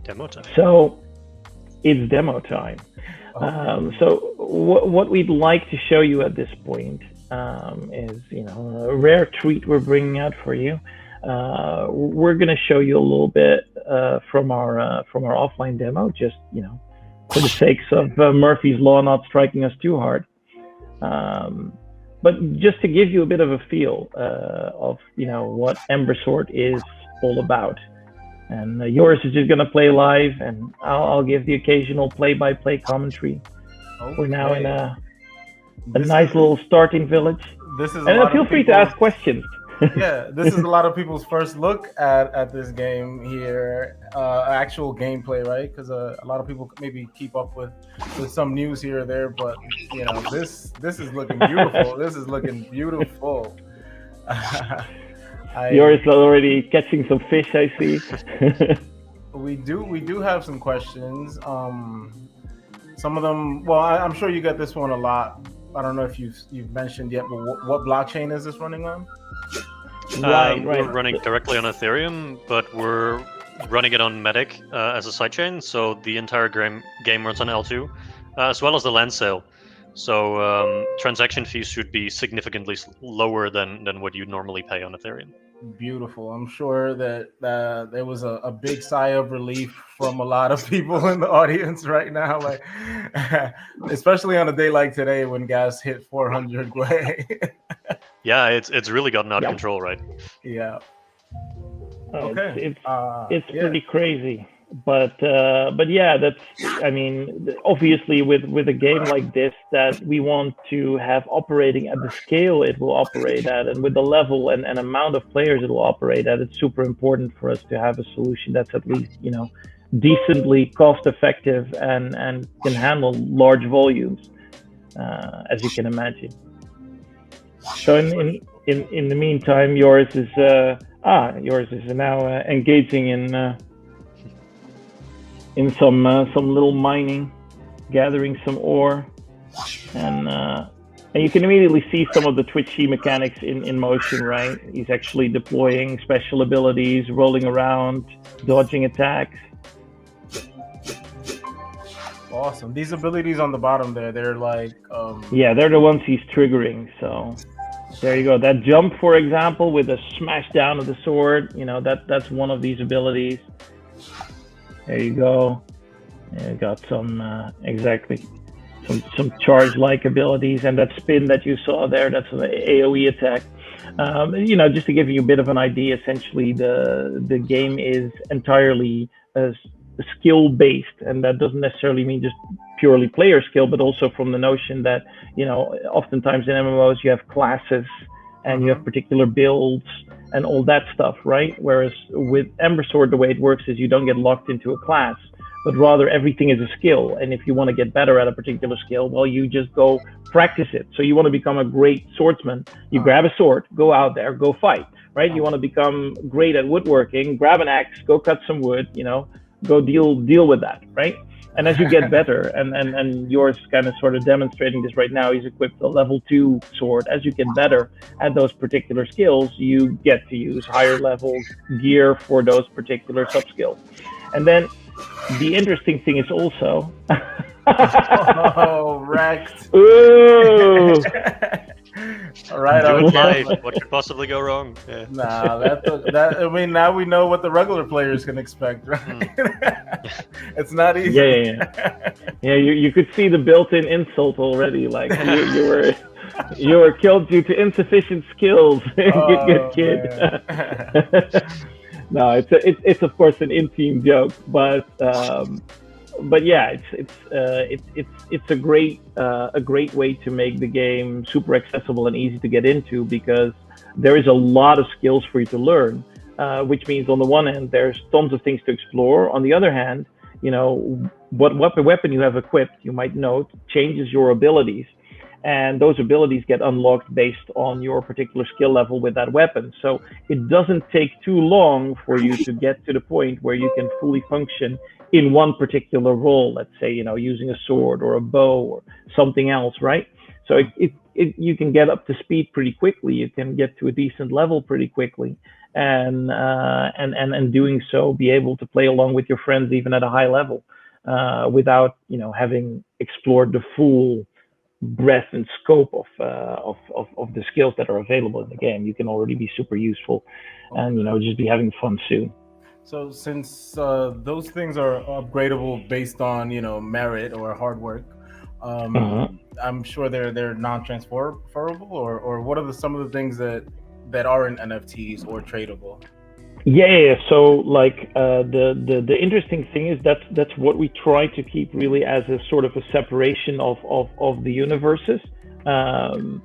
Demo time. So it's demo time. So what we'd like to show you at this point is, a rare treat we're bringing out for you. We're going to show you a little bit from our offline demo, just for the sakes of Murphy's Law not striking us too hard. But just to give you a bit of a feel of what Ember Sword is all about. And yours is just going to play live, and I'll give the occasional play-by-play commentary. Okay. We're now in a nice little starting village. This is and feel free to ask questions. Yeah, this is a lot of people's first look at this game here, actual gameplay, right? Because a lot of people maybe keep up with some news here or there, but this is looking beautiful. This is looking beautiful. Yours already catching some fish, I see. we do have some questions. Some of them, well, I'm sure you got this one a lot. I don't know if you've mentioned yet, but what blockchain is this running on? Right. We're running directly on Ethereum, but we're running it on Matic as a sidechain, so the entire game runs on L2, as well as the land sale. So transaction fees should be significantly lower than what you'd normally pay on Ethereum. Beautiful. I'm sure that there was a big sigh of relief from a lot of people in the audience right now, like especially on a day like today when gas hit 400 Gwei. Yeah, it's really gotten out of control, right? Yeah. Okay. It's pretty crazy. But yeah, obviously with a game like this that we want to have operating at the scale it will operate at, and with the level and amount of players it will operate at, it's super important for us to have a solution that's at least decently cost effective and can handle large volumes, as you can imagine. So in the meantime, yours is now engaging in some little mining, gathering some ore, and you can immediately see some of the twitchy mechanics in motion, right? He's actually deploying special abilities, rolling around, dodging attacks. Awesome. These abilities on the bottom there, they're like... Yeah, they're the ones he's triggering, so... There you go. That jump, for example, with a smash down of the sword, that's one of these abilities. There you go. You got some some charge-like abilities, and that spin that you saw there, that's an AOE attack. Just to give you a bit of an idea, essentially the game is entirely skill-based, and that doesn't necessarily mean just purely player skill, but also from the notion that oftentimes in MMOs you have classes and you have particular builds and all that stuff, right? Whereas with Ember Sword, the way it works is you don't get locked into a class, but rather everything is a skill. And if you want to get better at a particular skill, well, you just go practice it. So you want to become a great swordsman, you grab a sword, go out there, go fight, right? You want to become great at woodworking, grab an axe, go cut some wood, go deal with that, right? And as you get better, and yours kind of sort of demonstrating this right now, he's equipped a level 2 sword. As you get better at those particular skills, you get to use higher level gear for those particular sub-skills. And then the interesting thing is also... Oh, wrecked. Ooh! All right, what could possibly go wrong? Yeah. Nah, now we know what the regular players can expect, right? It's not easy. Yeah. You could see the built-in insult already. Like you were killed due to insufficient skills. Good kid. No, it's of course an in-team joke, but yeah, it's a great way to make the game super accessible and easy to get into, because there is a lot of skills for you to learn, which means on the one hand there's tons of things to explore. On the other hand, what weapon you have equipped, you might note, changes your abilities, and those abilities get unlocked based on your particular skill level with that weapon. So it doesn't take too long for you to get to the point where you can fully function in one particular role, let's say, using a sword or a bow or something else, right? So you can get up to speed pretty quickly. You can get to a decent level pretty quickly. and doing so, be able to play along with your friends even at a high level, without having explored the full breadth and scope of the skills that are available in the game. You can already be super useful, and just be having fun soon. So since those things are upgradable based on merit or hard work, I'm sure they're non-transferable, or what are some of the things that aren't NFTs or tradable? Yeah. So like the interesting thing is that's what we try to keep really as a sort of a separation of the universes. Um,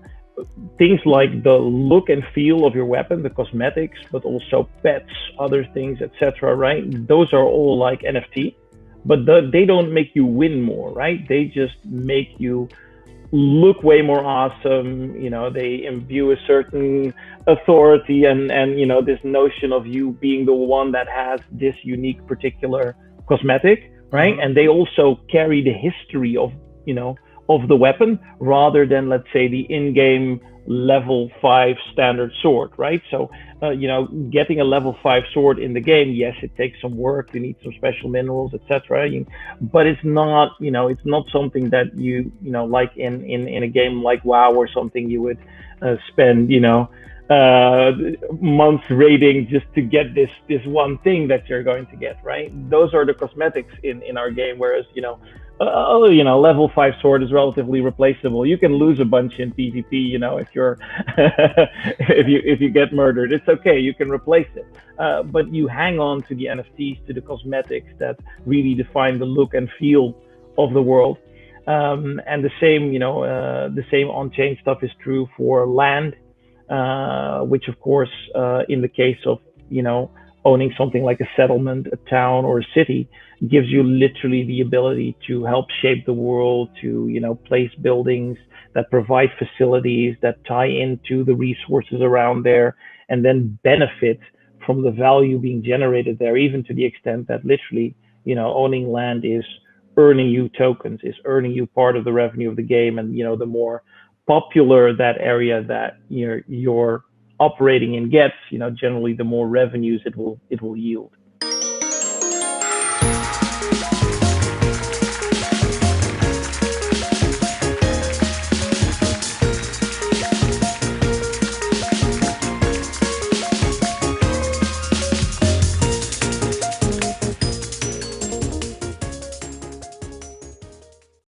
Things like the look and feel of your weapon, the cosmetics, but also pets, other things, etc. Right? Those are all like NFT, but they don't make you win more, right? They just make you look way more awesome. They imbue a certain authority and this notion of you being the one that has this unique particular cosmetic, right? And they also carry the history of the weapon rather than, let's say, the in-game level 5 standard sword, right? So getting a level 5 sword in the game, yes, it takes some work, you need some special minerals, etc. But it's not something that like in a game like WoW or something, you would spend months raiding just to get this one thing that you're going to get, right? Those are the cosmetics in our game, whereas level 5 sword is relatively replaceable. You can lose a bunch in PvP, if you're if you get murdered, it's okay, you can replace it. But you hang on to the NFTs, to the cosmetics that really define the look and feel of the world. And the same on-chain stuff is true for land, which of course, in the case of owning something like a settlement, a town, or a city, gives you literally the ability to help shape the world, to place buildings that provide facilities that tie into the resources around there, and then benefit from the value being generated there, even to the extent that literally owning land is earning you tokens, is earning you part of the revenue of the game. And the more popular that area that you're operating in gets, generally the more revenues it will yield.